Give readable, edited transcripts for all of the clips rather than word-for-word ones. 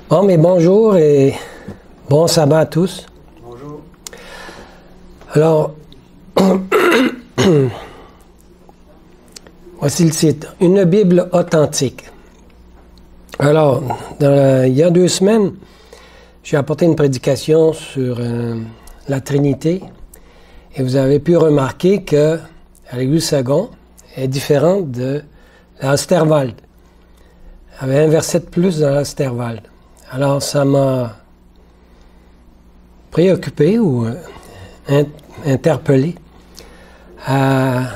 Bon, mais bonjour et bon sabbat à tous. Bonjour. Alors, voici le titre. Une Bible authentique. Alors, il y a 2 semaines, j'ai apporté une prédication sur la Trinité et vous avez pu remarquer que l'Église Sagon est différente de la Osterwald. Il y avait un verset de plus dans la Osterwald. Alors, ça m'a préoccupé ou interpellé à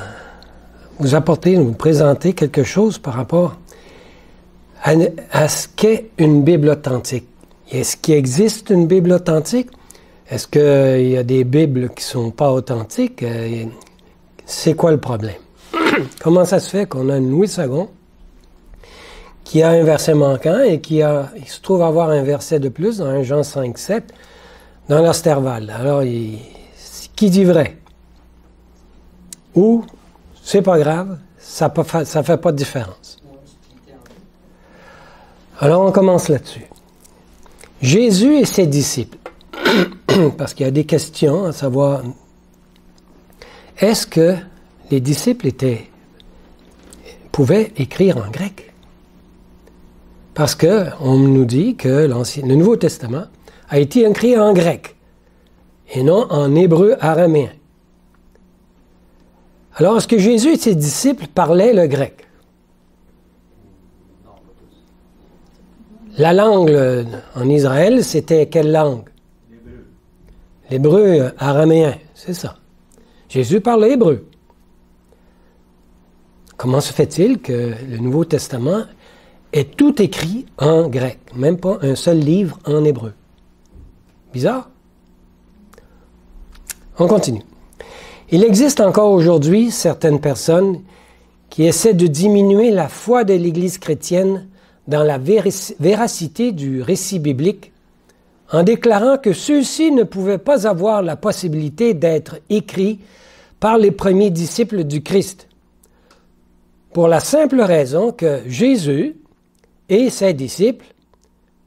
vous apporter, vous présenter quelque chose par rapport à ce qu'est une Bible authentique. Est-ce qu'il existe une Bible authentique? Est-ce qu'il y a des Bibles qui ne sont pas authentiques? C'est quoi le problème? Comment ça se fait qu'on a une Louis II qui a un verset manquant et il se trouve avoir un verset de plus dans 1 Jean 5, 7 dans l'Osterwald? Alors, qui dit vrai? Ou, c'est pas grave, ça fait pas de différence. Alors, on commence là-dessus. Jésus et ses disciples. Parce qu'il y a des questions à savoir, est-ce que les disciples pouvaient écrire en grec? Parce qu'on nous dit que le Nouveau Testament a été écrit en grec et non en hébreu araméen. Alors, est-ce que Jésus et ses disciples parlaient le grec? La langue en Israël, c'était quelle langue? L'hébreu araméen, c'est ça. Jésus parlait hébreu. Comment se fait-il que le Nouveau Testament est tout écrit en grec, même pas un seul livre en hébreu? Bizarre. On continue. Il existe encore aujourd'hui certaines personnes qui essaient de diminuer la foi de l'Église chrétienne dans la véracité du récit biblique en déclarant que ceux-ci ne pouvaient pas avoir la possibilité d'être écrits par les premiers disciples du Christ, pour la simple raison que Jésus et ses disciples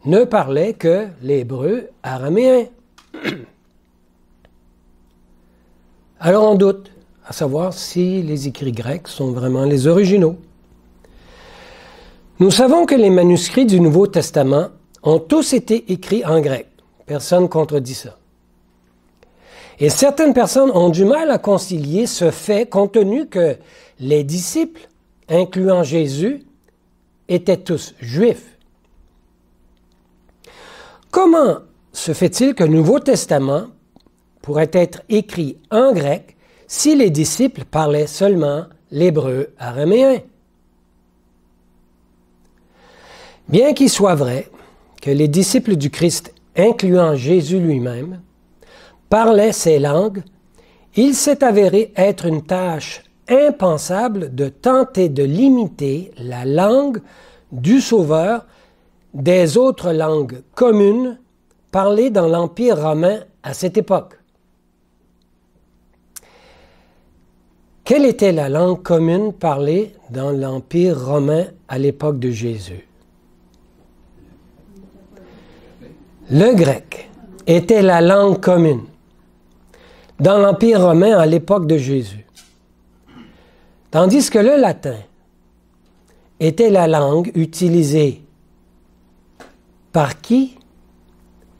ne parlaient que l'hébreu araméen. Alors on doute à savoir si les écrits grecs sont vraiment les originaux. Nous savons que les manuscrits du Nouveau Testament ont tous été écrits en grec. Personne ne contredit ça. Et certaines personnes ont du mal à concilier ce fait compte tenu que les disciples, incluant Jésus, étaient tous juifs. Comment se fait-il que le Nouveau Testament pourrait être écrit en grec si les disciples parlaient seulement l'hébreu araméen? Bien qu'il soit vrai que les disciples du Christ, incluant Jésus lui-même, parlaient ces langues, il s'est avéré être une tâche impensable de tenter de limiter la langue du Sauveur des autres langues communes parlées dans l'Empire romain à cette époque. Quelle était la langue commune parlée dans l'Empire romain à l'époque de Jésus? Le grec était la langue commune dans l'Empire romain à l'époque de Jésus. Tandis que le latin était la langue utilisée par qui?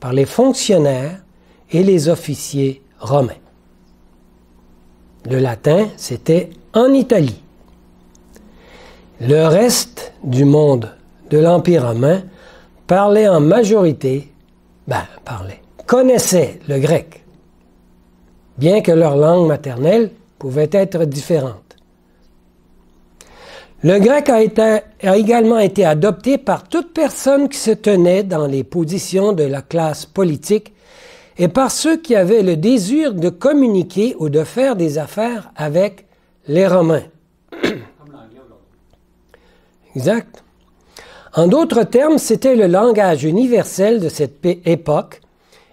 Par les fonctionnaires et les officiers romains. Le latin, c'était en Italie. Le reste du monde de l'Empire romain parlait en majorité, connaissait le grec, bien que leur langue maternelle pouvait être différente. Le grec a également été adopté par toute personne qui se tenait dans les positions de la classe politique et par ceux qui avaient le désir de communiquer ou de faire des affaires avec les Romains. Comme l'anglais aujourd'hui. Exact. En d'autres termes, c'était le langage universel de cette époque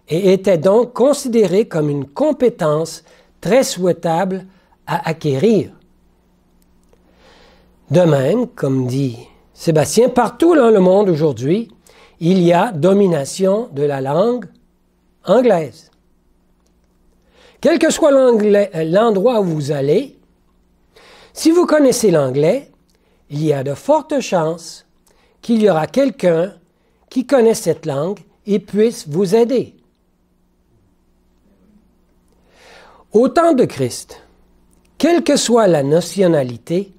et était donc considéré comme une compétence très souhaitable à acquérir. De même, comme dit Sébastien, partout dans le monde aujourd'hui, il y a domination de la langue anglaise. Quel que soit l'endroit où vous allez, si vous connaissez l'anglais, il y a de fortes chances qu'il y aura quelqu'un qui connaît cette langue et puisse vous aider. Au temps de Christ, quelle que soit la nationalité,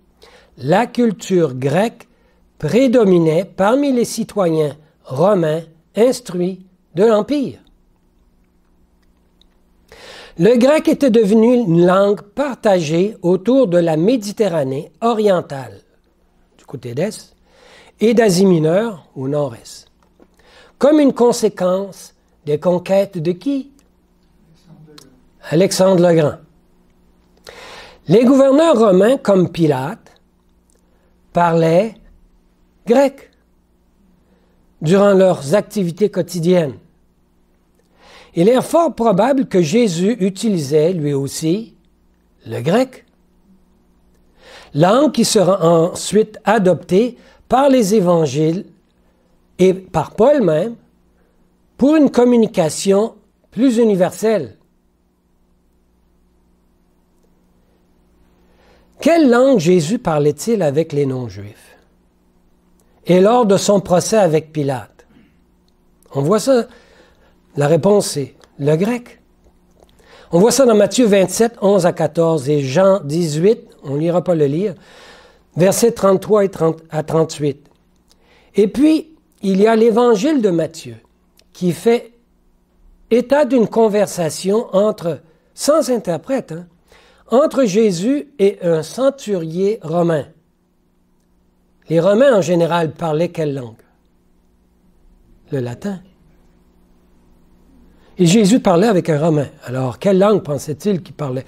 la culture grecque prédominait parmi les citoyens romains instruits de l'Empire. Le grec était devenu une langue partagée autour de la Méditerranée orientale, du côté d'Est, et d'Asie mineure, au nord-est, comme une conséquence des conquêtes de qui? Alexandre le Grand. Les gouverneurs romains, comme Pilate, parlaient grec durant leurs activités quotidiennes. Il est fort probable que Jésus utilisait lui aussi le grec, langue qui sera ensuite adoptée par les évangiles et par Paul même pour une communication plus universelle. Quelle langue Jésus parlait-il avec les non-juifs? Et lors de son procès avec Pilate? On voit ça. La réponse est le grec. On voit ça dans Matthieu 27, 11 à 14 et Jean 18, on ne lira pas le lire, versets 33 à 38. Et puis, il y a l'évangile de Matthieu qui fait état d'une conversation sans interprète, entre Jésus et un centurier romain. Les Romains, en général, parlaient quelle langue? Le latin. Et Jésus parlait avec un Romain. Alors, quelle langue pensait-il qu'il parlait?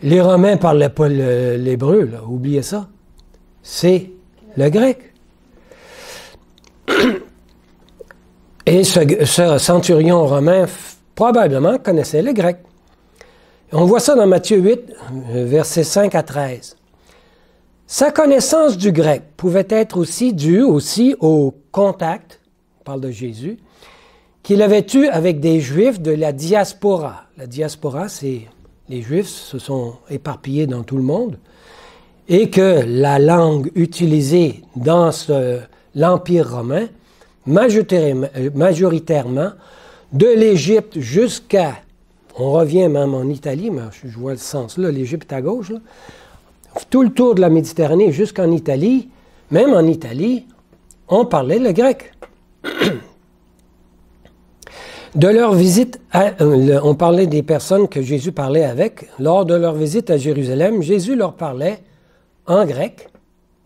Les Romains ne parlaient pas l'hébreu, là. Oubliez ça. C'est le grec. Et ce centurion romain, probablement, connaissait le grec. On voit ça dans Matthieu 8, versets 5 à 13. Sa connaissance du grec pouvait être aussi due au contact, on parle de Jésus, qu'il avait eu avec des Juifs de la diaspora. La diaspora, c'est les Juifs se sont éparpillés dans tout le monde et que la langue utilisée dans l'Empire romain, majoritairement, de l'Égypte jusqu'à, on revient même en Italie, mais je vois le sens là, l'Égypte à gauche, là, tout le tour de la Méditerranée jusqu'en Italie, même en Italie, on parlait le grec. De leur visite, on parlait des personnes que Jésus parlait avec. Lors de leur visite à Jérusalem, Jésus leur parlait en grec,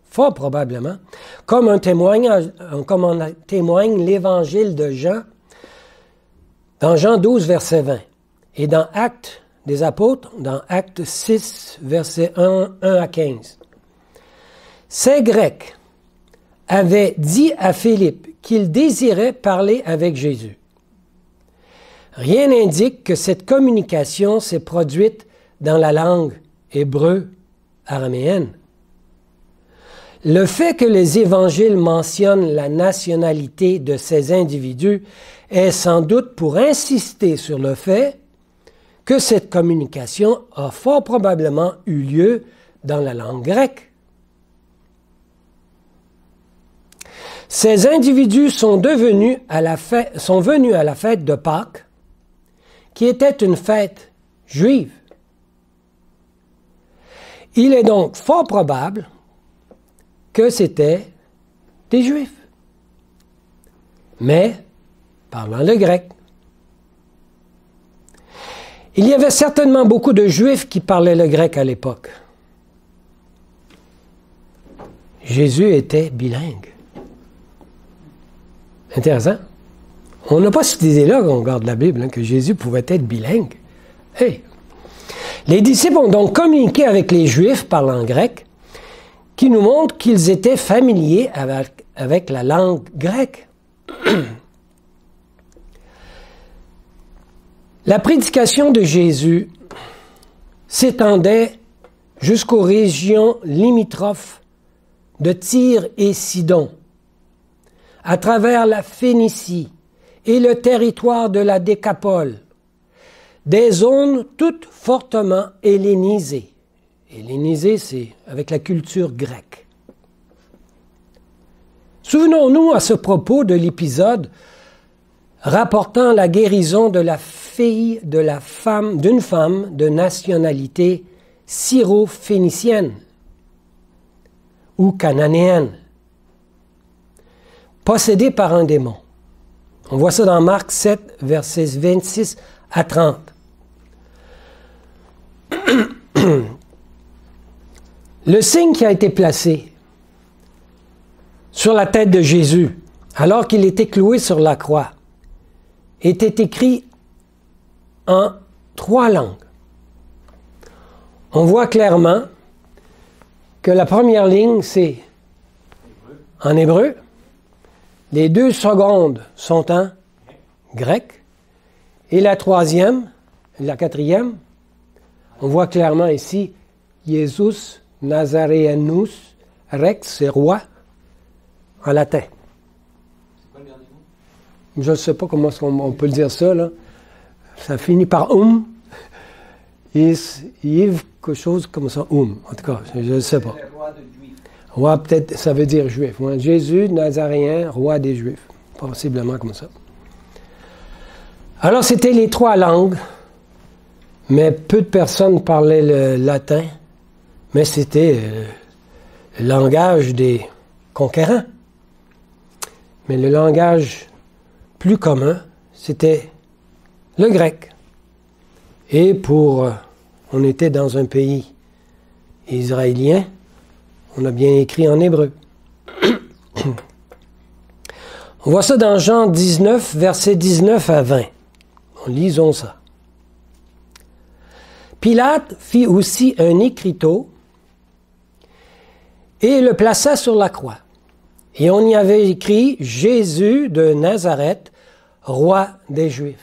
fort probablement, comme en témoigne l'évangile de Jean, dans Jean 12, verset 20, et dans Actes des Apôtres, dans Actes 6, verset 1 à 15. Ces Grecs avaient dit à Philippe qu'ils désiraient parler avec Jésus. Rien n'indique que cette communication s'est produite dans la langue hébreu-araméenne. Le fait que les évangiles mentionnent la nationalité de ces individus est sans doute pour insister sur le fait que cette communication a fort probablement eu lieu dans la langue grecque. Ces individus sont venus à la fête de Pâques, qui était une fête juive. Il est donc fort probable que c'était des Juifs, mais parlant le grec. Il y avait certainement beaucoup de Juifs qui parlaient le grec à l'époque. Jésus était bilingue. Intéressant. On n'a pas cette idée-là quand on regarde la Bible, que Jésus pouvait être bilingue. Hey. Les disciples ont donc communiqué avec les Juifs parlant grec, qui nous montre qu'ils étaient familiers avec la langue grecque. La prédication de Jésus s'étendait jusqu'aux régions limitrophes de Tyr et Sidon, à travers la Phénicie et le territoire de la Décapole, des zones toutes fortement hellénisées. Hellénisées, c'est avec la culture grecque. Souvenons-nous à ce propos de l'épisode rapportant la guérison de la fille d'une femme de nationalité syro-phénicienne ou cananéenne, possédée par un démon. On voit ça dans Marc 7, versets 26 à 30. Le signe qui a été placé sur la tête de Jésus, alors qu'il était cloué sur la croix, était écrit en 3 langues. On voit clairement que la première ligne, c'est en hébreu. Les 2 secondes sont en grec. Et la 3e, la 4e, on voit clairement ici, Jesus Nazareanus Rex, c'est roi, en latin. C'est quoi le dernier mot? Je ne sais pas comment on peut le dire ça, là. Ça finit par Yves, quelque chose comme ça, en tout cas, je ne sais pas. C'est le roi de Juifs. Roi, peut-être, ça veut dire juif. Ouais. Jésus, Nazaréen, roi des Juifs. Possiblement comme ça. Alors, c'était les 3 langues, mais peu de personnes parlaient le latin, mais c'était le langage des conquérants. Mais le langage plus commun, c'était le grec. Et on était dans un pays israélien, on a bien écrit en hébreu. On voit ça dans Jean 19, versets 19 à 20. Lisons ça. Pilate fit aussi un écriteau et le plaça sur la croix. Et on y avait écrit « Jésus de Nazareth, roi des Juifs ».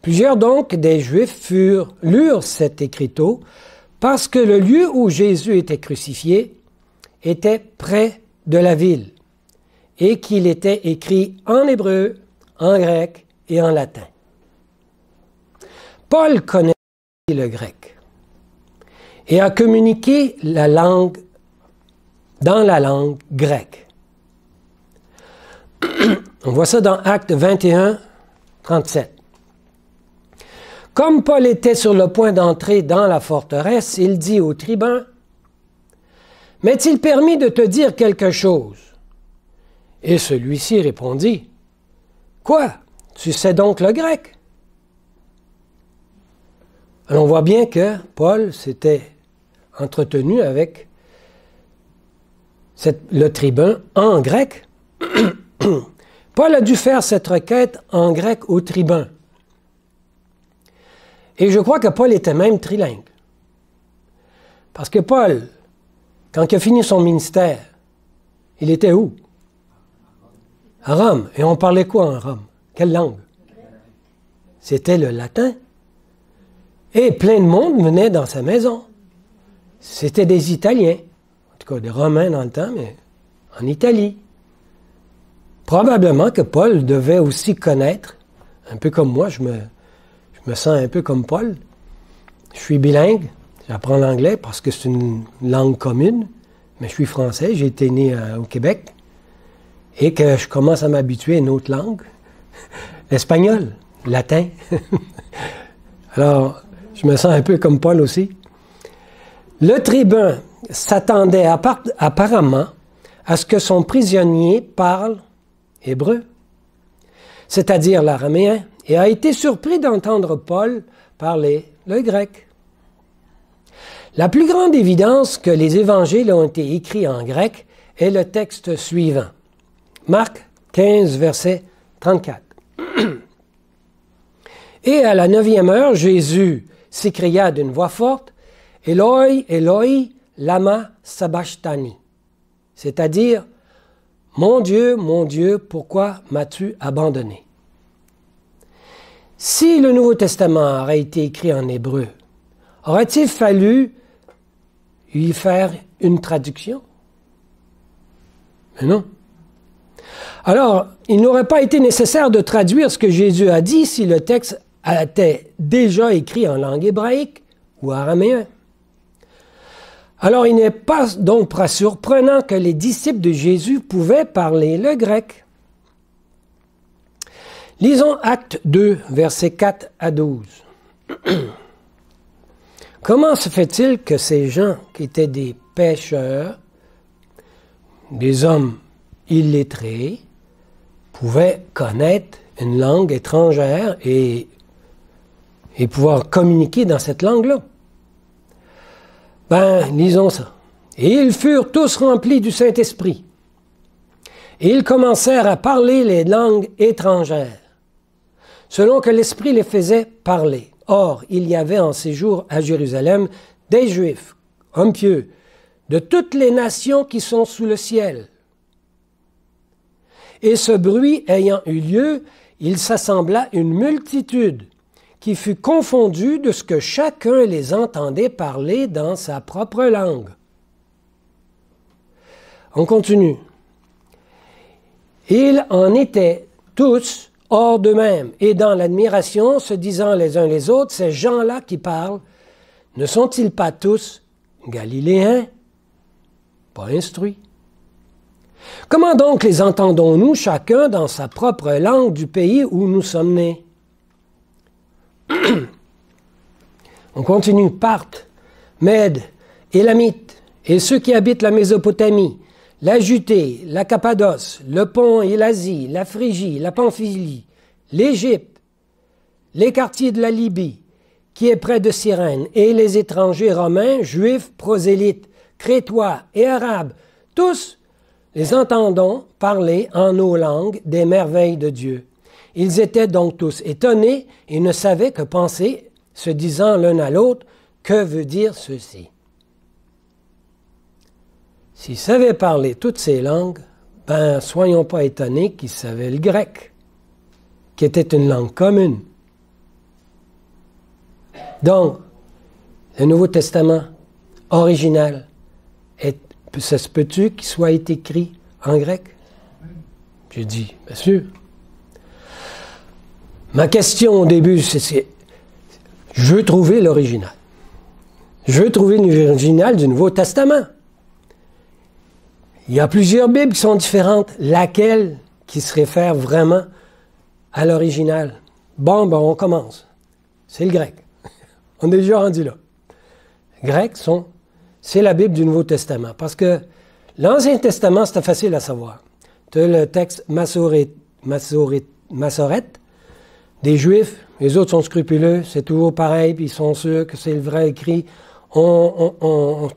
Plusieurs donc des Juifs lurent cet écriteau parce que le lieu où Jésus était crucifié était près de la ville et qu'il était écrit en hébreu, en grec et en latin. Paul connaissait le grec et a communiqué dans la langue grecque. On voit ça dans Actes 21, 37. Comme Paul était sur le point d'entrer dans la forteresse, il dit au tribun, « M'est-il permis de te dire quelque chose? » Et celui-ci répondit, « Quoi? Tu sais donc le grec? » Alors on voit bien que Paul s'était entretenu avec le tribun en grec. Paul a dû faire cette requête en grec au tribun. Et je crois que Paul était même trilingue. Parce que Paul, quand il a fini son ministère, il était où? À Rome. Et on parlait quoi en Rome? Quelle langue? C'était le latin. Et plein de monde venait dans sa maison. C'était des Italiens. En tout cas, des Romains dans le temps, mais en Italie. Probablement que Paul devait aussi connaître, un peu comme moi, je me sens un peu comme Paul. Je suis bilingue, j'apprends l'anglais parce que c'est une langue commune, mais je suis français, j'ai été né au Québec, et que je commence à m'habituer à une autre langue, l'espagnol, le latin. Alors, je me sens un peu comme Paul aussi. Le tribun s'attendait apparemment à ce que son prisonnier parle hébreu, c'est-à-dire l'araméen, et a été surpris d'entendre Paul parler le grec. La plus grande évidence que les évangiles ont été écrits en grec est le texte suivant. Marc 15, verset 34. Et à la 9e heure, Jésus s'écria d'une voix forte, « Eloi, Eloi, lama sabachthani » c'est-à-dire, « Mon Dieu, pourquoi m'as-tu abandonné » Si le Nouveau Testament aurait été écrit en hébreu, aurait-il fallu y faire une traduction? Mais non. Alors, il n'aurait pas été nécessaire de traduire ce que Jésus a dit si le texte était déjà écrit en langue hébraïque ou araméen. Alors, il n'est pas donc pas surprenant que les disciples de Jésus pouvaient parler le grec. Lisons Actes 2, versets 4 à 12. Comment se fait-il que ces gens qui étaient des pécheurs, des hommes illettrés, pouvaient connaître une langue étrangère et pouvoir communiquer dans cette langue-là? Lisons ça. Et ils furent tous remplis du Saint-Esprit. Et ils commencèrent à parler les langues étrangères, selon que l'Esprit les faisait parler. Or, il y avait en séjour à Jérusalem des Juifs, hommes pieux, de toutes les nations qui sont sous le ciel. Et ce bruit ayant eu lieu, il s'assembla une multitude qui fut confondue de ce que chacun les entendait parler dans sa propre langue. On continue. Ils en étaient tous hors d'eux-mêmes, et dans l'admiration, se disant les uns les autres, ces gens-là qui parlent, ne sont-ils pas tous Galiléens, pas instruits? Comment donc les entendons-nous chacun dans sa propre langue du pays où nous sommes nés? On continue. Parthes, Mèdes, Élamites, et ceux qui habitent la Mésopotamie, la Judée, la Cappadoce, le Pont et l'Asie, la Phrygie, la Pamphylie, l'Égypte, les quartiers de la Libye, qui est près de Cyrène, et les étrangers romains, juifs, prosélytes, crétois et arabes, tous les entendons parler en nos langues des merveilles de Dieu. Ils étaient donc tous étonnés et ne savaient que penser, se disant l'un à l'autre, que veut dire ceci? S'ils savaient parler toutes ces langues, soyons pas étonnés qu'ils savaient le grec, qui était une langue commune. Donc, le Nouveau Testament original, ça se peut-tu qu'il soit écrit en grec? J'ai dit, bien sûr. Ma question au début, c'est je veux trouver l'original. Je veux trouver l'original du Nouveau Testament. Il y a plusieurs Bibles qui sont différentes. Laquelle qui se réfère vraiment à l'original? On commence. C'est le grec. On est déjà rendu là. Grec, c'est la Bible du Nouveau Testament. Parce que l'Ancien Testament, c'était facile à savoir. Tu as le texte Massorète des Juifs. Les autres sont scrupuleux. C'est toujours pareil, puis ils sont sûrs que c'est le vrai écrit. On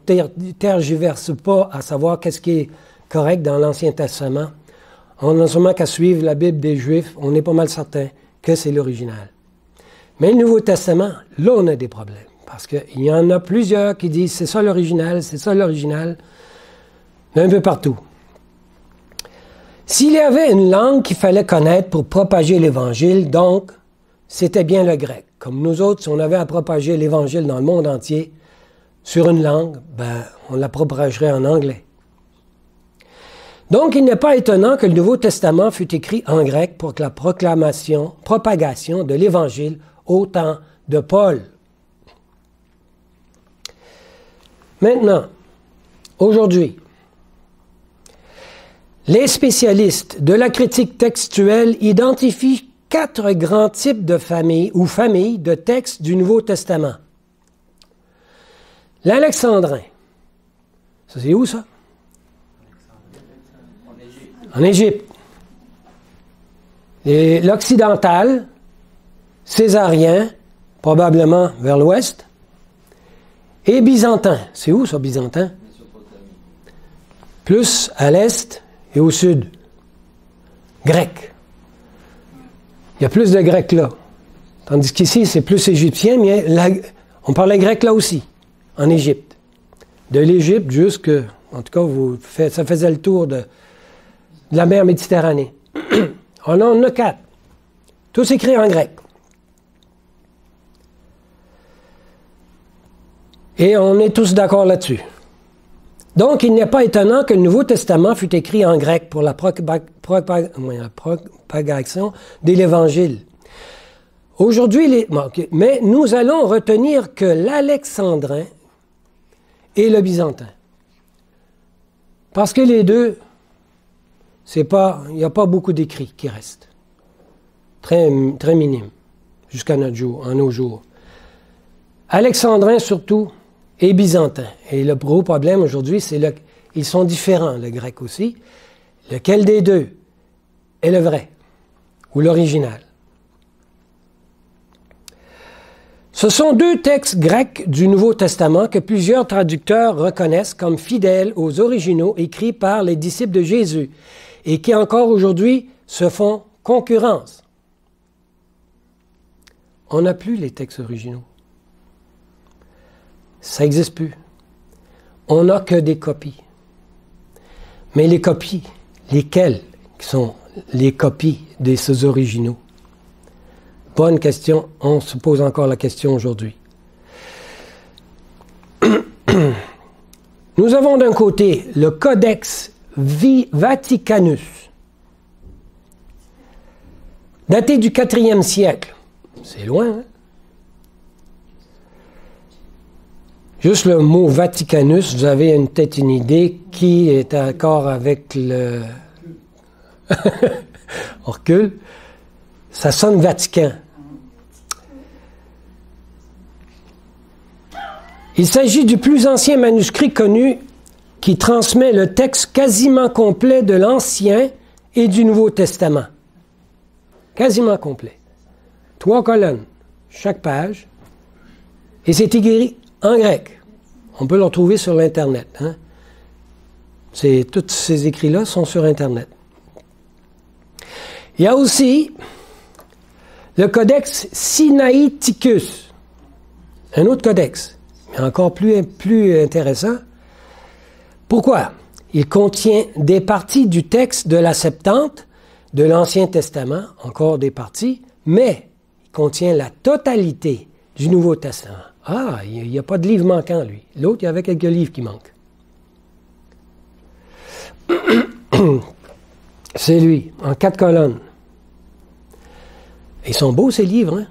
tergiverse pas à savoir qu'est-ce qui est correct dans l'Ancien Testament. On n'a seulement qu'à suivre la Bible des Juifs. On est pas mal certain que c'est l'original. Mais le Nouveau Testament, là, on a des problèmes. Parce qu'il y en a plusieurs qui disent c'est ça l'original, un peu partout. S'il y avait une langue qu'il fallait connaître pour propager l'Évangile, donc, c'était bien le grec. Comme nous autres, si on avait à propager l'Évangile dans le monde entier, sur une langue, on la propagerait en anglais. Donc, il n'est pas étonnant que le Nouveau Testament fût écrit en grec pour que la propagation de l'Évangile au temps de Paul. Maintenant, aujourd'hui, les spécialistes de la critique textuelle identifient 4 grands types de familles ou familles de textes du Nouveau Testament. L'alexandrin. Ça, c'est où, ça? En Égypte. Et l'occidental, césarien, probablement vers l'ouest. Et byzantin. C'est où, ça, byzantin? Plus à l'est et au sud. Grec. Il y a plus de grec là. Tandis qu'ici, c'est plus égyptien, mais on parlait grec là aussi, en Égypte. De l'Égypte jusque, en tout cas, ça faisait le tour de la mer Méditerranée. On en a 4. Tous écrits en grec. Et on est tous d'accord là-dessus. Donc, il n'est pas étonnant que le Nouveau Testament fût écrit en grec pour la propagation de l'Évangile. Aujourd'hui, mais nous allons retenir que l'alexandrin et le byzantin. Parce que les deux, il n'y a pas beaucoup d'écrits qui restent. Très, très minime, jusqu'à nos jours. Alexandrin surtout, et byzantin. Et le gros problème aujourd'hui, c'est qu'ils sont différents, le grec aussi. Lequel des deux est le vrai ou l'original? Ce sont deux textes grecs du Nouveau Testament que plusieurs traducteurs reconnaissent comme fidèles aux originaux écrits par les disciples de Jésus et qui encore aujourd'hui se font concurrence. On n'a plus les textes originaux. Ça n'existe plus. On n'a que des copies. Mais les copies, lesquelles sont les copies de ces originaux? Bonne question. On se pose encore la question aujourd'hui. Nous avons d'un côté le Codex Vaticanus, daté du 4e siècle. C'est loin, hein? Juste le mot Vaticanus, vous avez peut-être une idée qui est d'accord avec le... On recule. Ça sonne Vatican. Il s'agit du plus ancien manuscrit connu qui transmet le texte quasiment complet de l'Ancien et du Nouveau Testament. Quasiment complet. 3 colonnes, chaque page. Et c'est écrit en grec. On peut le retrouver sur l'Internet. Hein? Tous ces écrits-là sont sur Internet. Il y a aussi le Codex Sinaiticus, un autre codex, mais encore plus intéressant. Pourquoi? Il contient des parties du texte de la Septante, de l'Ancien Testament, encore des parties, mais il contient la totalité du Nouveau Testament. Ah, il n'y a pas de livre manquant, lui. L'autre, il y avait quelques livres qui manquent. C'est lui, en 4 colonnes. Ils sont beaux, ces livres, hein?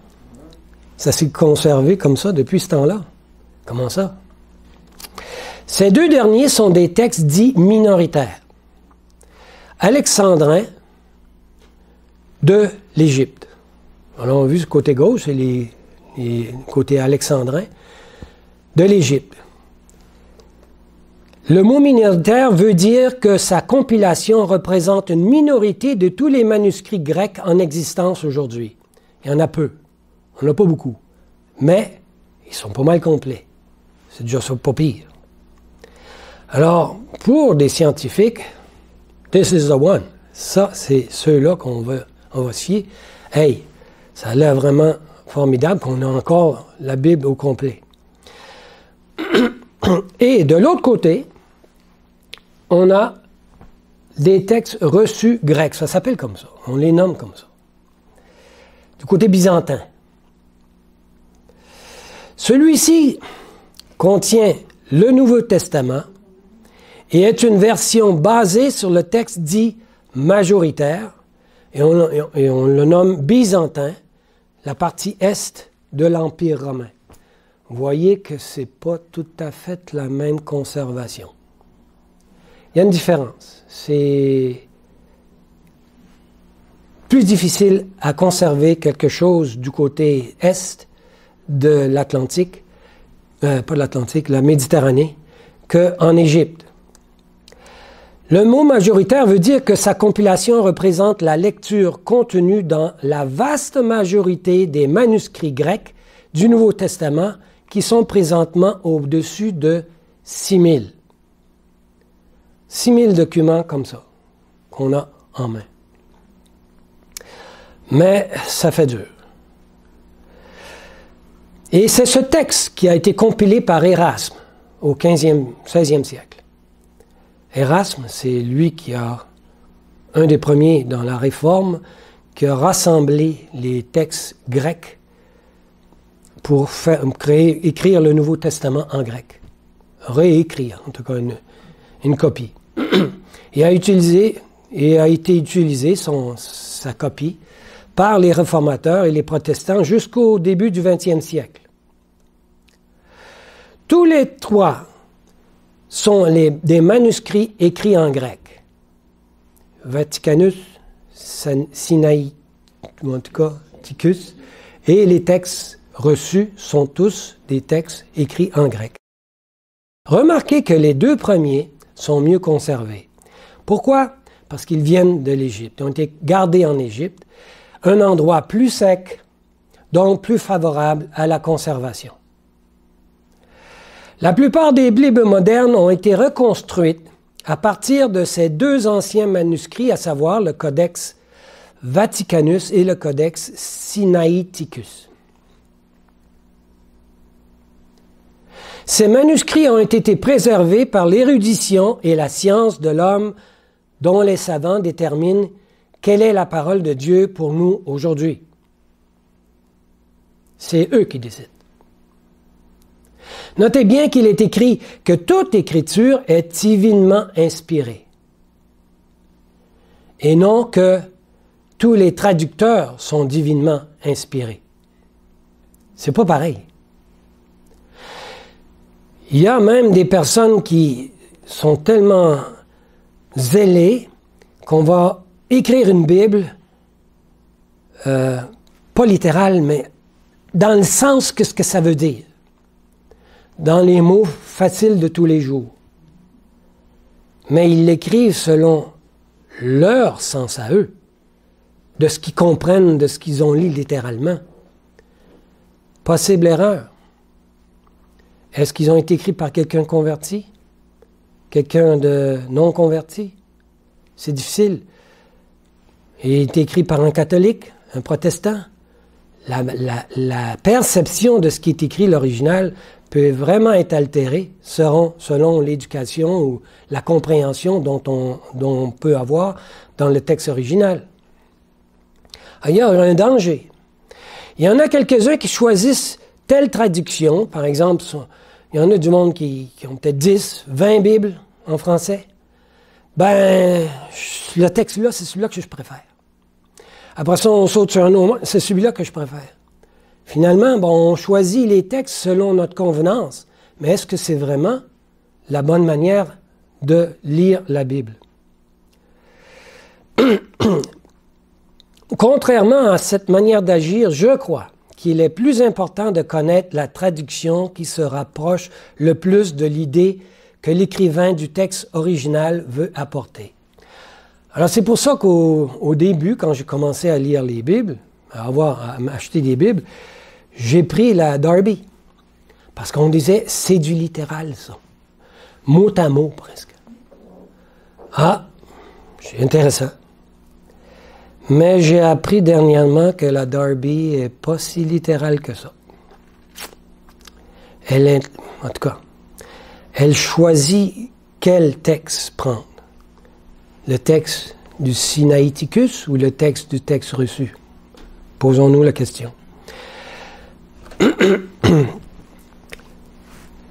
Ça s'est conservé comme ça depuis ce temps-là. Comment ça? Ces 2 derniers sont des textes dits minoritaires. Alexandrin de l'Égypte. Alors, on a vu ce côté gauche, c'est les côtés alexandrins de l'Égypte. Le mot minoritaire veut dire que sa compilation représente une minorité de tous les manuscrits grecs en existence aujourd'hui. Il y en a peu. On n'en a pas beaucoup. Mais ils sont pas mal complets. C'est déjà ça, pas pire. Alors, pour des scientifiques, this is the one. Ça, c'est ceux-là on va se fier. Hey, ça a l'air vraiment formidable qu'on a encore la Bible au complet. Et de l'autre côté, on a des textes reçus grecs. Ça s'appelle comme ça. On les nomme comme ça. Du côté byzantin. Celui-ci contient le Nouveau Testament et est une version basée sur le texte dit majoritaire, et on le nomme byzantin, la partie est de l'Empire romain. Vous voyez que ce n'est pas tout à fait la même conservation. Il y a une différence. C'est plus difficile à conserver quelque chose du côté est de l'Atlantique, pas de l'Atlantique, la Méditerranée, qu'en Égypte. Le mot majoritaire veut dire que sa compilation représente la lecture contenue dans la vaste majorité des manuscrits grecs du Nouveau Testament qui sont présentement au-dessus de 6000. 6000 documents comme ça, qu'on a en main. Mais ça fait dur. Et c'est ce texte qui a été compilé par Érasme au 16e siècle. Érasme, c'est lui qui a, un des premiers dans la Réforme, qui a rassemblé les textes grecs pour écrire le Nouveau Testament en grec. Réécrire, en tout cas, une copie. Il a été utilisé, sa copie, par les réformateurs et les protestants jusqu'au début du 20e siècle. Tous les trois sont des manuscrits écrits en grec. Vaticanus, Sinaiticus, ou en tout cas Ticus, et les textes reçus sont tous des textes écrits en grec. Remarquez que les deux premiers sont mieux conservés. Pourquoi? Parce qu'ils viennent de l'Égypte. Ils ont été gardés en Égypte, un endroit plus sec, donc plus favorable à la conservation. La plupart des Bibles modernes ont été reconstruites à partir de ces deux anciens manuscrits, à savoir le Codex Vaticanus et le Codex Sinaiticus. Ces manuscrits ont été préservés par l'érudition et la science de l'homme dont les savants déterminent quelle est la parole de Dieu pour nous aujourd'hui. C'est eux qui décident. Notez bien qu'il est écrit que toute écriture est divinement inspirée. Et non que tous les traducteurs sont divinement inspirés. C'est pas pareil. Il y a même des personnes qui sont tellement zélées qu'on va écrire une Bible, pas littérale, mais dans le sens que ce que ça veut dire, dans les mots faciles de tous les jours. Mais ils l'écrivent selon leur sens à eux, de ce qu'ils comprennent, de ce qu'ils ont lu littéralement. Possible erreur. Est-ce qu'ils ont été écrits par quelqu'un converti? Quelqu'un de non converti? C'est difficile. Il est écrit par un catholique, un protestant. La perception de ce qui est écrit, l'original, peut vraiment être altérée selon l'éducation ou la compréhension dont on peut avoir dans le texte original. Il y a un danger. Il y en a quelques-uns qui choisissent telle traduction, par exemple, il y en a du monde qui ont peut-être 10, 20 Bibles en français. Ben, le texte-là, c'est celui-là que je préfère. Après ça, on saute sur un autre, c'est celui-là que je préfère. Finalement, on choisit les textes selon notre convenance. Mais est-ce que c'est vraiment la bonne manière de lire la Bible? Contrairement à cette manière d'agir, je crois qu'il est plus important de connaître la traduction qui se rapproche le plus de l'idée que l'écrivain du texte original veut apporter. Alors c'est pour ça qu'au début, quand j'ai commencé à lire les Bibles, à m'acheter des Bibles, j'ai pris la Darby. Parce qu'on disait, c'est du littéral, ça. Mot à mot, presque. Ah, c'est intéressant. Mais j'ai appris dernièrement que la Darby n'est pas si littérale que ça. En tout cas, elle choisit quel texte prendre. Le texte du Sinaiticus ou le texte du texte reçu? Posons-nous la question.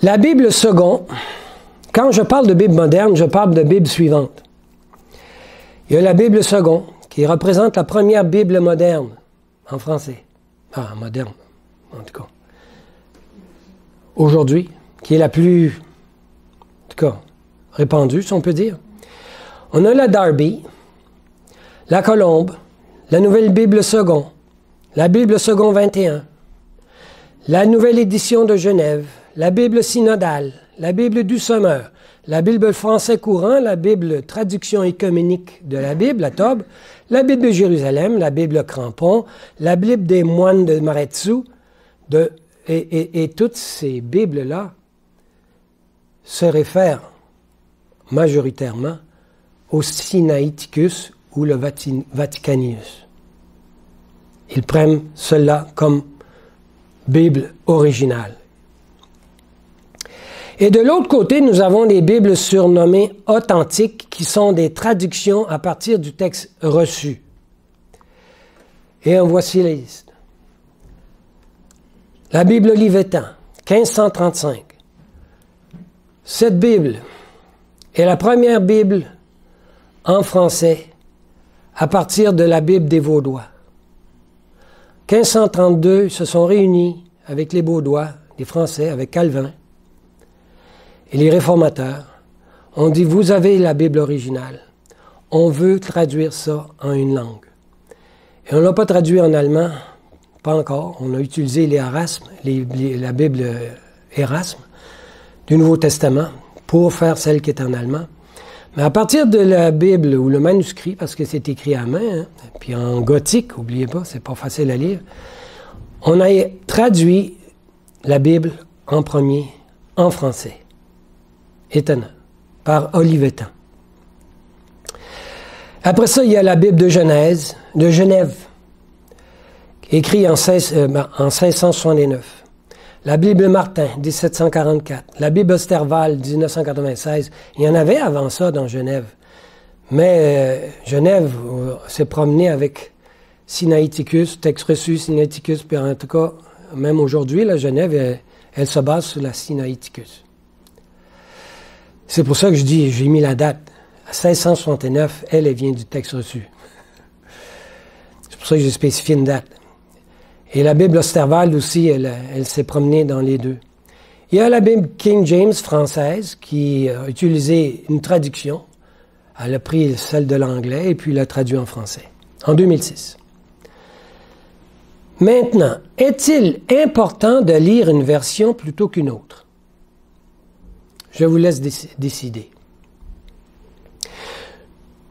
La Bible second, quand je parle de Bible moderne, je parle de Bible suivante. Il y a la Bible second, qui représente la première Bible moderne, en français. Ah, moderne, en tout cas. Aujourd'hui, qui est la plus, en tout cas, répandue, si on peut dire. On a la Darby, la Colombe, la Nouvelle Bible second, la Bible second 21, la Nouvelle Édition de Genève, la Bible synodale, la Bible du Sommeur, la Bible français courant, la Bible traduction écuménique de la Bible, la Tob, la Bible de Jérusalem, la Bible Crampon, la Bible des moines de Maretsu, et toutes ces Bibles-là se réfèrent majoritairement au Sinaiticus ou le Vaticanus. Ils prennent cela comme Bible originale. Et de l'autre côté, nous avons des Bibles surnommées authentiques qui sont des traductions à partir du texte reçu. Et en voici la liste. La Bible Olivetan, 1535. Cette Bible est la première Bible en français à partir de la Bible des Vaudois. 1532, ils se sont réunis avec les Vaudois, les Français, avec Calvin et les réformateurs. On dit, vous avez la Bible originale. On veut traduire ça en une langue. Et on ne l'a pas traduit en allemand, pas encore. On a utilisé les Erasmes, la Bible Erasme du Nouveau Testament pour faire celle qui est en allemand. Mais à partir de la Bible ou le manuscrit, parce que c'est écrit à main, hein, puis en gothique, n'oubliez pas, c'est pas facile à lire, on a traduit la Bible en premier en français. Étonnant. Par Olivetan. Après ça, il y a la Bible de Genèse, de Genève, écrite en 1669. La Bible Martin, 1744. La Bible Osterval, 1996. Il y en avait avant ça dans Genève. Mais Genève s'est promené avec Sinaiticus, texte reçu Sinaiticus, puis en tout cas, même aujourd'hui, la Genève, elle se base sur la Sinaiticus. C'est pour ça que je dis, j'ai mis la date. À 1669, elle vient du texte reçu. C'est pour ça que j'ai spécifié une date. Et la Bible Osterwald aussi, elle s'est promenée dans les deux. Il y a la Bible King James française qui a utilisé une traduction. Elle a pris celle de l'anglais et puis l'a traduit en français, en 2006. Maintenant, est-il important de lire une version plutôt qu'une autre? Je vous laisse décider.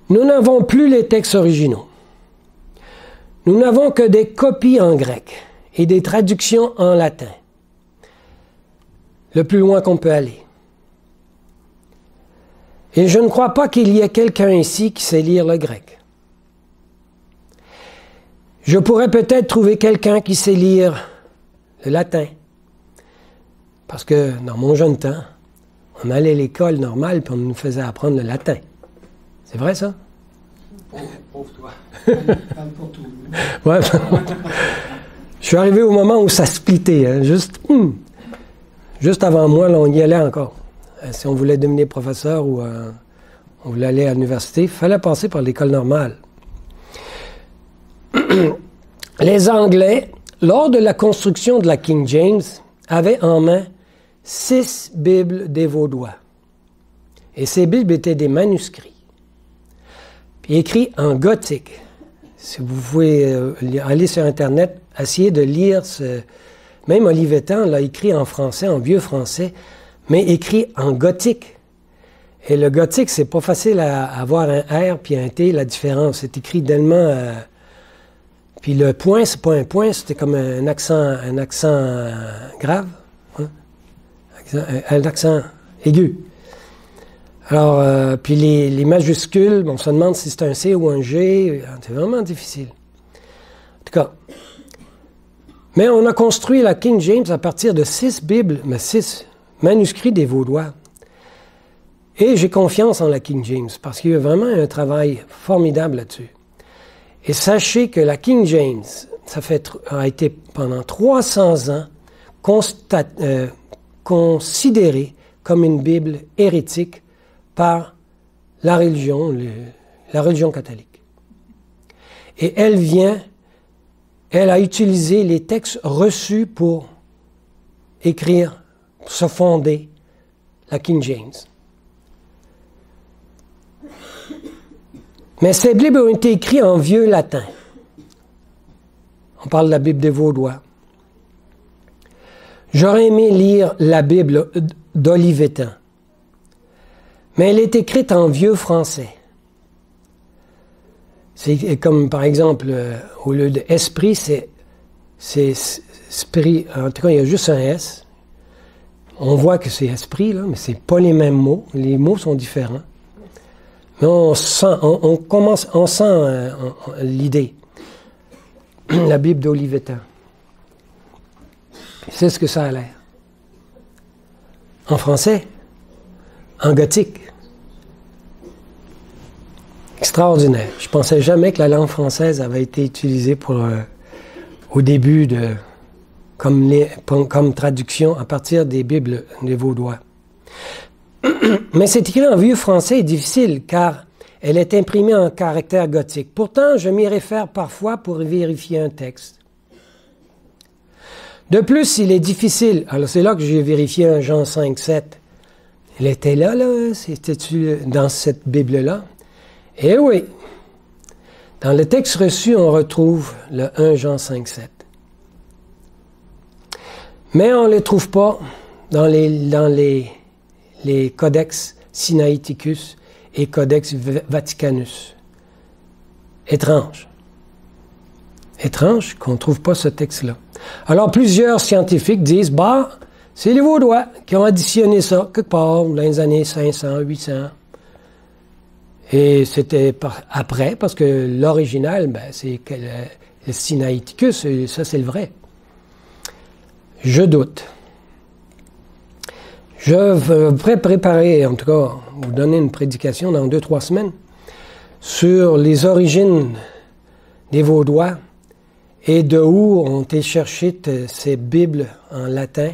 Nous n'avons plus les textes originaux. Nous n'avons que des copies en grec et des traductions en latin. Le plus loin qu'on peut aller. Et je ne crois pas qu'il y ait quelqu'un ici qui sait lire le grec. Je pourrais peut-être trouver quelqu'un qui sait lire le latin. Parce que dans mon jeune temps, on allait à l'école normale puis on nous faisait apprendre le latin. C'est vrai, ça? Pauvre toi. Parle pour tout. Ouais. Je suis arrivé au moment où ça splittait. Hein, juste avant moi, là, on y allait encore. Si on voulait devenir professeur ou on voulait aller à l'université, il fallait passer par l'école normale. Les Anglais, lors de la construction de la King James, avaient en main 6 Bibles des Vaudois. Et ces Bibles étaient des manuscrits, puis écrits en gothique. Si vous pouvez aller sur Internet, essayer de lire ce... Même Olivetan l'a écrit en français, en vieux français, mais écrit en gothique. Et le gothique, c'est pas facile à avoir un R puis un T, la différence. C'est écrit tellement... Puis le point, c'est pas un point, c'était comme un accent grave. Hein? Un accent aigu. Alors, puis les majuscules, on se demande si c'est un C ou un G. C'est vraiment difficile. En tout cas. Mais on a construit la King James à partir de 6 Bibles, mais 6 manuscrits des Vaudois. Et j'ai confiance en la King James, parce qu'il y a vraiment un travail formidable là-dessus. Et sachez que la King James, a été pendant 300 ans considérée comme une Bible hérétique par la religion catholique. Et elle a utilisé les textes reçus pour écrire, pour se fonder la King James. Mais ces Bibles ont été écrites en vieux latin. On parle de la Bible des Vaudois. J'aurais aimé lire la Bible d'Olivetan, mais elle est écrite en vieux français. C'est comme, par exemple, au lieu de esprit, c'est esprit. En tout cas, il y a juste un S. On voit que c'est esprit, là, mais c'est pas les mêmes mots. Les mots sont différents. Mais on sent l'idée. La Bible d'Olivetan. C'est ce que ça a l'air. En français, en gothique. Extraordinaire. Je ne pensais jamais que la langue française avait été utilisée au début comme traduction à partir des Bibles des Vaudois. Mais c'est écrit en vieux français est difficile car elle est imprimée en caractère gothique. Pourtant, je m'y réfère parfois pour vérifier un texte. De plus, il est difficile. Alors, c'est là que j'ai vérifié un Jean 5, 7. Il était là, c'était-tu dans cette Bible-là? Eh oui. Dans le texte reçu, on retrouve le 1 Jean 5, 7. Mais on ne les trouve pas dans les codex Sinaiticus et codex Vaticanus. Étrange. Étrange qu'on ne trouve pas ce texte-là. Alors, plusieurs scientifiques disent, c'est les Vaudois qui ont additionné ça quelque part dans les années 500, 800. Et c'était après, parce que l'original, c'est le Sinaiticus, et ça c'est le vrai. Je doute. Je vais préparer, en tout cas, vous donner une prédication dans 2-3 semaines sur les origines des Vaudois et de où ont été cherchées ces Bibles en latin.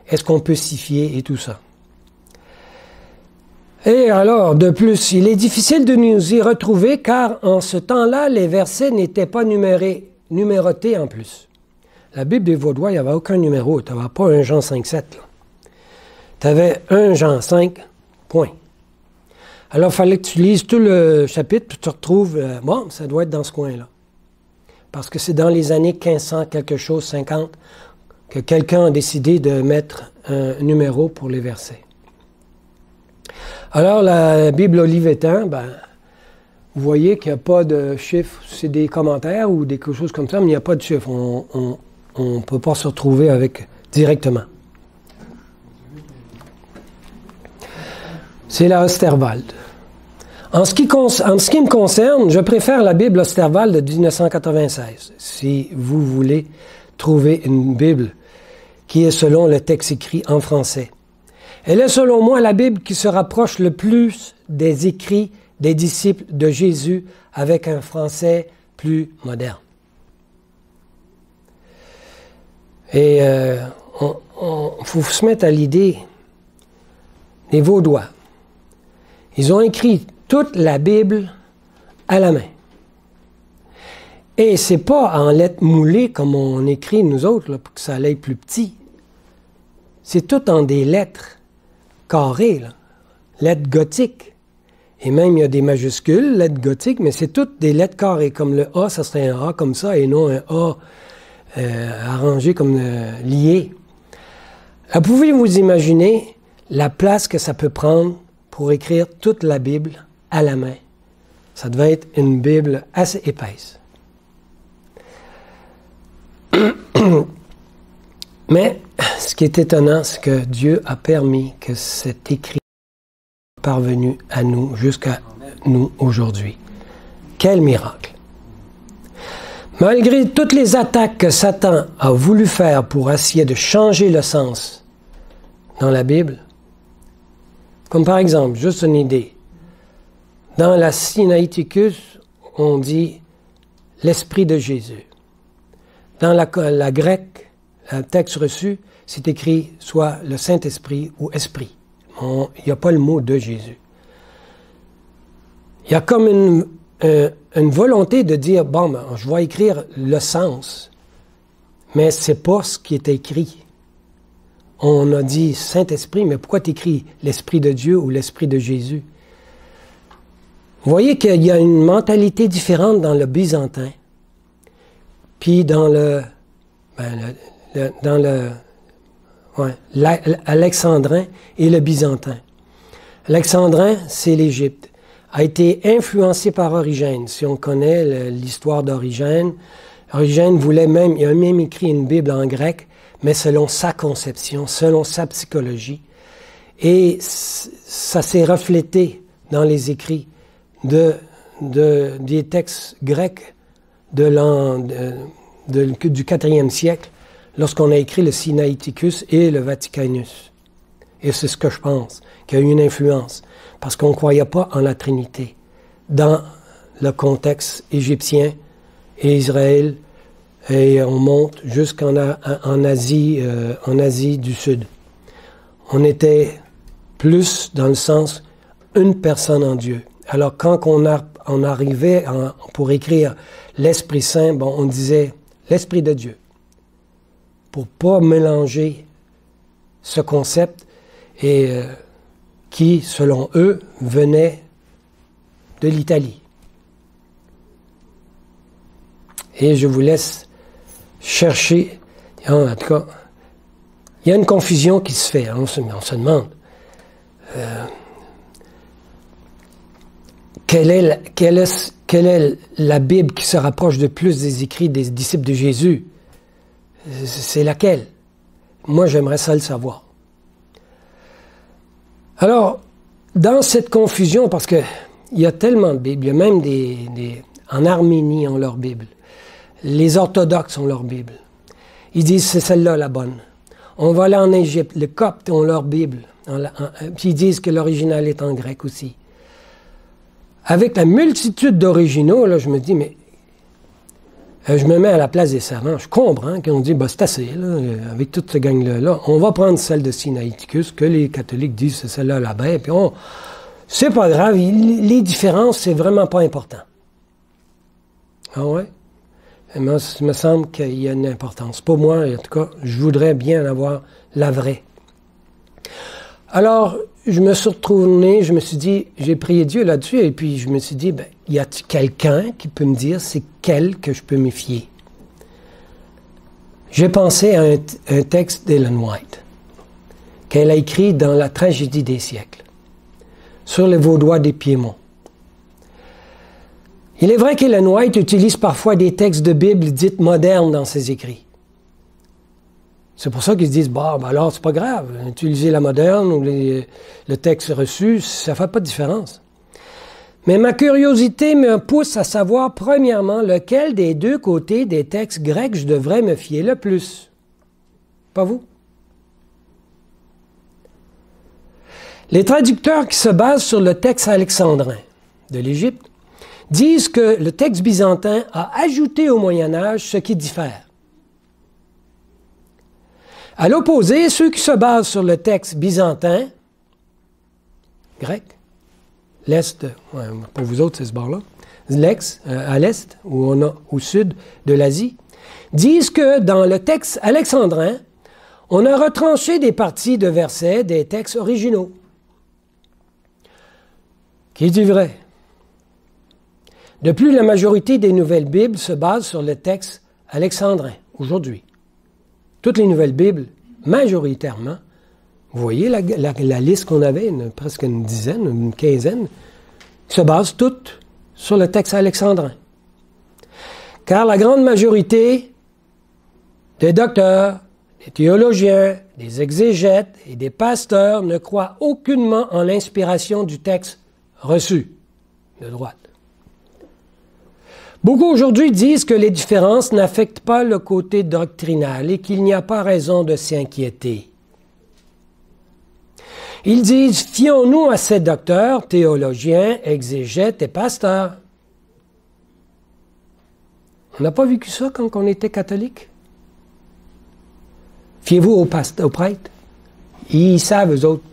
Est-ce qu'on peut s'y fier et tout ça? Et alors, de plus, il est difficile de nous y retrouver car en ce temps-là, les versets n'étaient pas numérotés en plus. La Bible des Vaudois, il n'y avait aucun numéro. Tu n'avais pas 1 Jean 5, 7. Tu avais 1 Jean 5, point. Alors, il fallait que tu lises tout le chapitre, puis tu retrouves, ça doit être dans ce coin-là. Parce que c'est dans les années 1500, quelque chose, 50, que quelqu'un a décidé de mettre un numéro pour les versets. Alors, la Bible Olivetan, vous voyez qu'il n'y a pas de chiffres, c'est des commentaires ou des choses comme ça, mais il n'y a pas de chiffres. On ne peut pas se retrouver avec directement. C'est la Osterwald. En ce qui me concerne, je préfère la Bible Osterwald de 1996. Si vous voulez trouver une Bible qui est selon le texte écrit en français. Elle est selon moi la Bible qui se rapproche le plus des écrits des disciples de Jésus avec un français plus moderne. Et il faut se mettre à l'idée des Vaudois. Ils ont écrit toute la Bible à la main. Et c'est pas en lettres moulées comme on écrit nous autres, là, pour que ça aille plus petit. C'est tout en des lettres carrées, là, lettres gothiques. Et même il y a des majuscules, lettres gothiques, mais c'est toutes des lettres carrées. Comme le A, ça serait un A comme ça, et non un A arrangé comme lié. Pouvez-vous imaginer la place que ça peut prendre pour écrire toute la Bible à la main? Ça devait être une Bible assez épaisse. Mais ce qui est étonnant, c'est que Dieu a permis que cet écrit soit parvenu à nous, jusqu'à nous aujourd'hui. Quel miracle! Malgré toutes les attaques que Satan a voulu faire pour essayer de changer le sens dans la Bible, comme par exemple, juste une idée, dans la Sinaiticus, on dit l'Esprit de Jésus. Dans la grecque, le texte reçu, c'est écrit soit le Saint-Esprit ou Esprit. Il n'y a pas le mot de Jésus. Il y a comme une volonté de dire, je vais écrire le sens, mais ce n'est pas ce qui est écrit. On a dit Saint-Esprit, mais pourquoi tu écris l'Esprit de Dieu ou l'Esprit de Jésus? Vous voyez qu'il y a une mentalité différente dans le byzantin, puis dans l'alexandrin et le byzantin. Alexandrin, c'est l'Égypte. A été influencé par Origène. Si on connaît l'histoire d'Origène, Origène il a même écrit une Bible en grec, mais selon sa conception, selon sa psychologie. Et ça s'est reflété dans les écrits des textes grecs du IVe siècle, lorsqu'on a écrit le Sinaiticus et le Vaticanus. Et c'est ce que je pense, qu'il y a eu une influence, parce qu'on ne croyait pas en la Trinité dans le contexte égyptien et Israël, et on monte jusqu'en Asie du Sud. On était plus dans le sens une personne en Dieu. Alors quand on arrivait pour écrire l'Esprit Saint, bon, on disait l'Esprit de Dieu, pour pas mélanger ce concept et qui, selon eux, venait de l'Italie. Et je vous laisse chercher. En tout cas, il y a une confusion qui se fait. On se demande quelle est la Bible qui se rapproche de plus des écrits des disciples de Jésus? C'est laquelle? Moi, j'aimerais ça le savoir. Alors, dans cette confusion, parce qu'il y a tellement de Bibles, il y a même en Arménie ont leur Bible. Les orthodoxes ont leur Bible. Ils disent c'est celle-là la bonne. On va aller en Égypte, les Coptes ont leur Bible. Puis ils disent que l'original est en grec aussi. Avec la multitude d'originaux, là, je me dis, mais je me mets à la place des savants. Je comprends qu'on dit, c'est assez, là, avec toute ce gang-là. On va prendre celle de Sinaiticus, que les catholiques disent c'est celle-là là-bas, puis c'est pas grave, les différences, c'est vraiment pas important. Ah ouais? Il me semble qu'il y a une importance. Pour moi, en tout cas, je voudrais bien avoir la vraie. Alors, je me suis retourné, je me suis dit, j'ai prié Dieu là-dessus, et puis je me suis dit, y a-t-il quelqu'un qui peut me dire c'est quel que je peux me fier? J'ai pensé à un texte d'Ellen White, qu'elle a écrit dans La tragédie des siècles, sur les Vaudois des Piémonts. Il est vrai qu'Ellen White utilise parfois des textes de Bible dites modernes dans ses écrits. C'est pour ça qu'ils se disent, alors c'est pas grave, utiliser la moderne ou le texte reçu, ça ne fait pas de différence. Mais ma curiosité me pousse à savoir, premièrement, lequel des deux côtés des textes grecs je devrais me fier le plus. Pas vous? Les traducteurs qui se basent sur le texte alexandrin de l'Égypte disent que le texte byzantin a ajouté au Moyen Âge ce qui diffère. À l'opposé, ceux qui se basent sur le texte byzantin, grec, l'Est, pour vous autres c'est ce bord-là, à l'Est, au sud de l'Asie, disent que dans le texte alexandrin, on a retranché des parties de versets des textes originaux. Qui dit vrai? De plus, la majorité des nouvelles Bibles se basent sur le texte alexandrin, aujourd'hui. Toutes les nouvelles Bibles, majoritairement, vous voyez la liste qu'on avait, presque une dizaine, une quinzaine, se basent toutes sur le texte alexandrin. Car la grande majorité des docteurs, des théologiens, des exégètes et des pasteurs ne croient aucunement en l'inspiration du texte reçu de droite. Beaucoup aujourd'hui disent que les différences n'affectent pas le côté doctrinal et qu'il n'y a pas raison de s'y inquiéter. Ils disent, fions-nous à ces docteurs, théologiens, exégètes et pasteurs. On n'a pas vécu ça quand on était catholique? Fiez-vous aux prêtres. Ils savent, eux autres.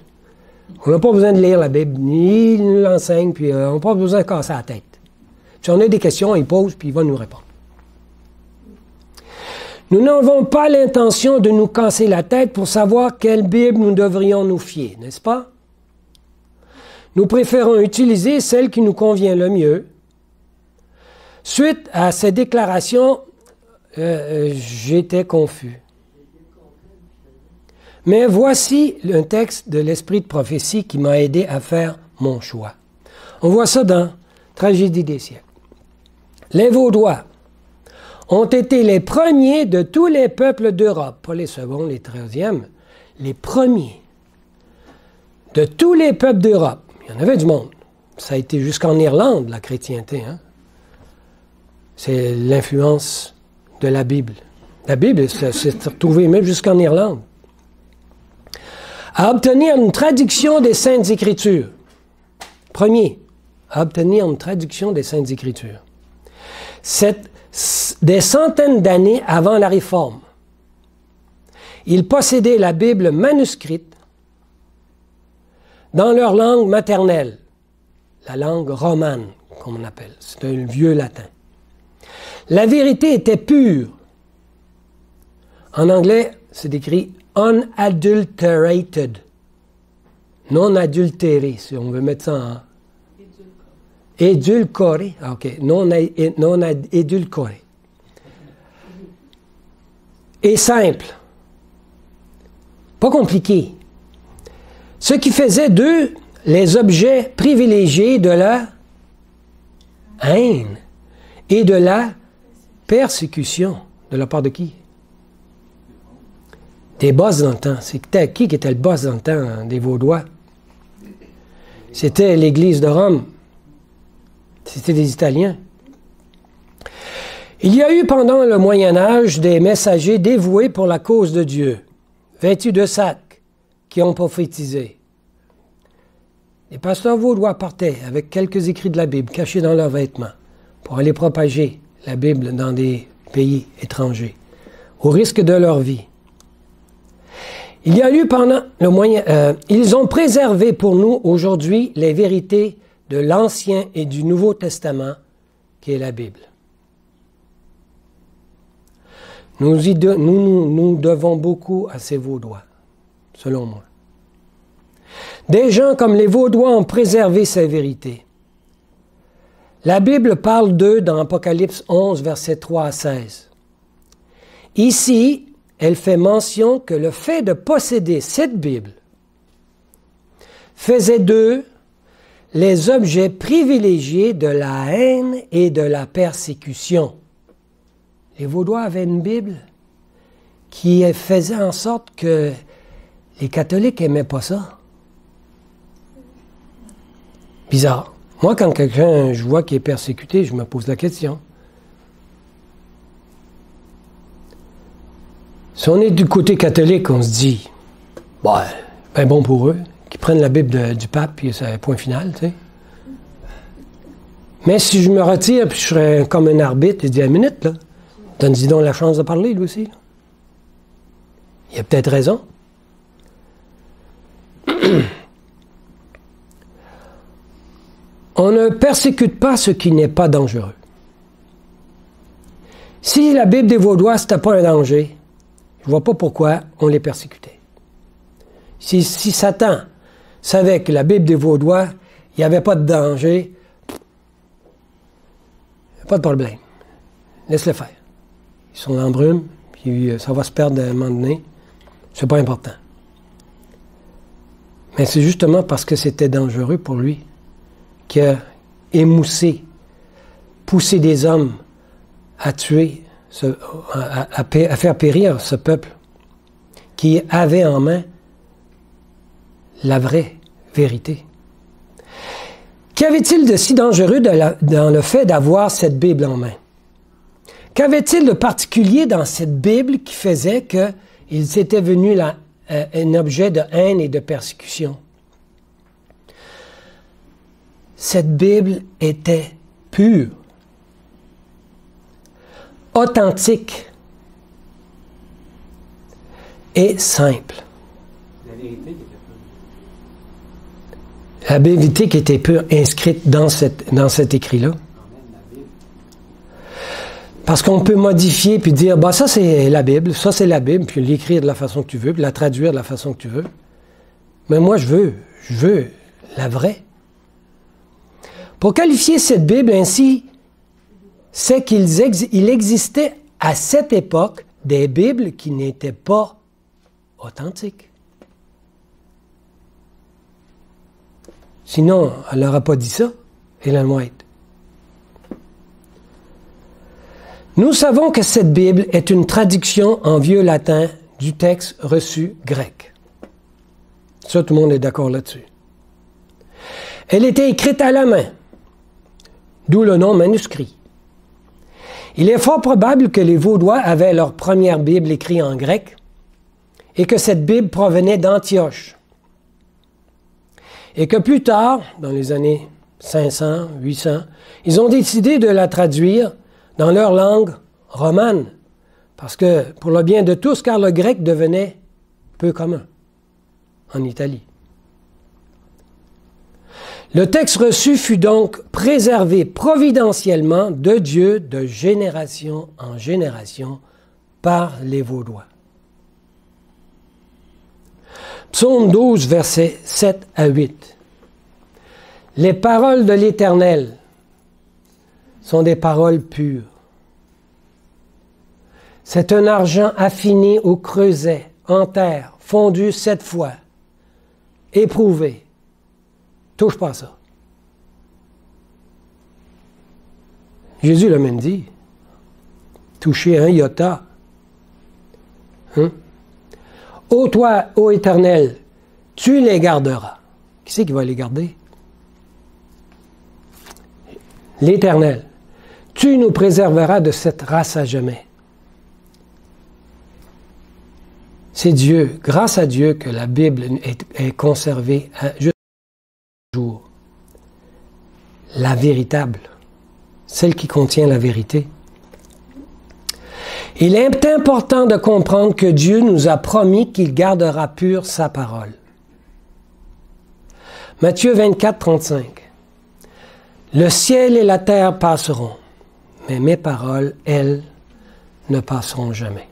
On n'a pas besoin de lire la Bible, ni ils nous l'enseignent, puis on n'a pas besoin de casser la tête. Si on a des questions, il pose, puis il va nous répondre. Nous n'avons pas l'intention de nous casser la tête pour savoir quelle Bible nous devrions nous fier, n'est-ce pas? Nous préférons utiliser celle qui nous convient le mieux. Suite à ces déclarations, j'étais confus. Mais voici un texte de l'Esprit de prophétie qui m'a aidé à faire mon choix. On voit ça dans Tragédie des siècles. Les Vaudois ont été les premiers de tous les peuples d'Europe, pas les seconds, les 13e, les premiers de tous les peuples d'Europe. Il y en avait du monde. Ça a été jusqu'en Irlande, la chrétienté. Hein? C'est l'influence de la Bible. La Bible s'est retrouvée même jusqu'en Irlande. À obtenir une traduction des Saintes Écritures. Premier, à obtenir une traduction des Saintes Écritures. Des centaines d'années avant la Réforme, ils possédaient la Bible manuscrite dans leur langue maternelle, la langue romane, comme on appelle. C'est un vieux latin. La vérité était pure. En anglais, c'est écrit unadulterated. Non adultéré, si on veut mettre ça en... Édulcoré. Ah, OK. Non édulcoré. Et simple. Pas compliqué. Ce qui faisait d'eux les objets privilégiés de la haine et de la persécution. De la part de qui? Des boss dans le temps. C'était qui était le boss dans le temps, hein, des Vaudois? C'était l'Église de Rome. C'était des Italiens. Il y a eu pendant le Moyen Âge des messagers dévoués pour la cause de Dieu, vêtus de sacs, qui ont prophétisé. Les pasteurs vaudois partaient avec quelques écrits de la Bible cachés dans leurs vêtements pour aller propager la Bible dans des pays étrangers, au risque de leur vie. Il y a eu pendant le Moyen... ils ont préservé pour nous aujourd'hui les vérités de l'Ancien et du Nouveau Testament, qui est la Bible. Nous devons beaucoup à ces Vaudois, selon moi. Des gens comme les Vaudois ont préservé ces vérités. La Bible parle d'eux dans Apocalypse 11, versets 3 à 16. Ici, elle fait mention que le fait de posséder cette Bible faisait d'eux les objets privilégiés de la haine et de la persécution. Les Vaudois avaient une Bible qui faisait en sorte que les catholiques n'aimaient pas ça. Bizarre. Moi, quand quelqu'un, je vois qu'il est persécuté, je me pose la question. Si on est du côté catholique, on se dit, ben bon pour eux, qu'ils prennent la Bible du pape, puis c'est un point final, tu sais. Mais si je me retire, puis je serais comme un arbitre, je dis, 1 minute, là, donne-y donc la chance de parler, lui aussi. Là. Il a peut-être raison. On ne persécute pas ce qui n'est pas dangereux. Si la Bible des Vaudois, c'était pas un danger, je ne vois pas pourquoi on les persécutait. Si Satan savait que la Bible des Vaudois, il n'y avait pas de danger, pas de problème. Laisse-le faire. Ils sont en brume, puis ça va se perdre à un moment donné. C'est pas important. Mais c'est justement parce que c'était dangereux pour lui qu'il a émoussé, poussé des hommes à tuer, à faire périr ce peuple qui avait en main la vraie vérité. Qu'avait-il de si dangereux dans le fait d'avoir cette Bible en main? Qu'avait-il de particulier dans cette Bible qui faisait qu'il s'était venu un objet de haine et de persécution? Cette Bible était pure, authentique et simple. La vérité qui était pure, inscrite dans cet écrit-là. Parce qu'on peut modifier puis dire, ça c'est la Bible, ça c'est la Bible, puis l'écrire de la façon que tu veux, puis la traduire de la façon que tu veux. Mais moi, je veux la vraie. Pour qualifier cette Bible ainsi, c'est qu'il existait à cette époque des Bibles qui n'étaient pas authentiques. Sinon, elle n'aurait pas dit ça, Ellen White. Nous savons que cette Bible est une traduction en vieux latin du texte reçu grec. Ça, tout le monde est d'accord là-dessus. Elle était écrite à la main, d'où le nom manuscrit. Il est fort probable que les Vaudois avaient leur première Bible écrite en grec et que cette Bible provenait d'Antioche. Et que plus tard, dans les années 500, 800, ils ont décidé de la traduire dans leur langue romane, parce que pour le bien de tous, car le grec devenait peu commun en Italie. Le texte reçu fut donc préservé providentiellement de Dieu de génération en génération par les Vaudois. Psaume 12, versets 7 à 8. Les paroles de l'Éternel sont des paroles pures. C'est un argent affiné au creuset, en terre, fondu 7 fois, éprouvé. Touche pas à ça. Jésus l'a même dit. Toucher un iota. Hein? Ô toi, ô Éternel, tu les garderas. Qui c'est qui va les garder? L'Éternel. Tu nous préserveras de cette race à jamais. C'est Dieu, grâce à Dieu, que la Bible est conservée jusqu'à ce jour. La véritable, celle qui contient la vérité. Il est important de comprendre que Dieu nous a promis qu'il gardera pure sa parole. Matthieu 24, 35. Le ciel et la terre passeront, mais mes paroles, elles, ne passeront jamais.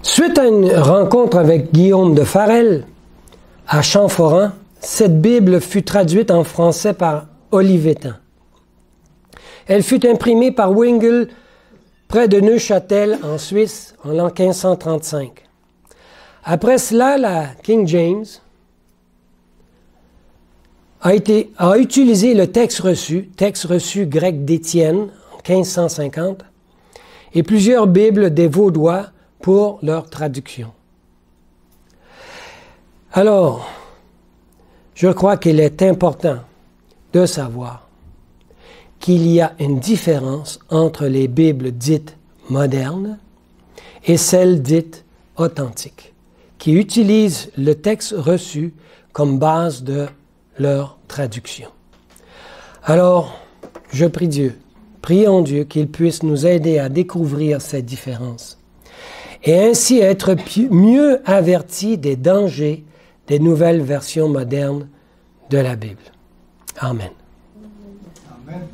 Suite à une rencontre avec Guillaume de Farel à Champforan, cette Bible fut traduite en français par Olivetan. Elle fut imprimée par Wingel près de Neuchâtel en Suisse en l'an 1535. Après cela, la King James a utilisé le texte reçu grec d'Étienne en 1550, et plusieurs Bibles des Vaudois pour leur traduction. Alors, je crois qu'il est important de savoir qu'il y a une différence entre les Bibles dites modernes et celles dites authentiques, qui utilisent le texte reçu comme base de leur traduction. Alors, je prie Dieu, prions Dieu qu'il puisse nous aider à découvrir cette différence et ainsi être mieux avertis des dangers des nouvelles versions modernes de la Bible. Amen. Amen.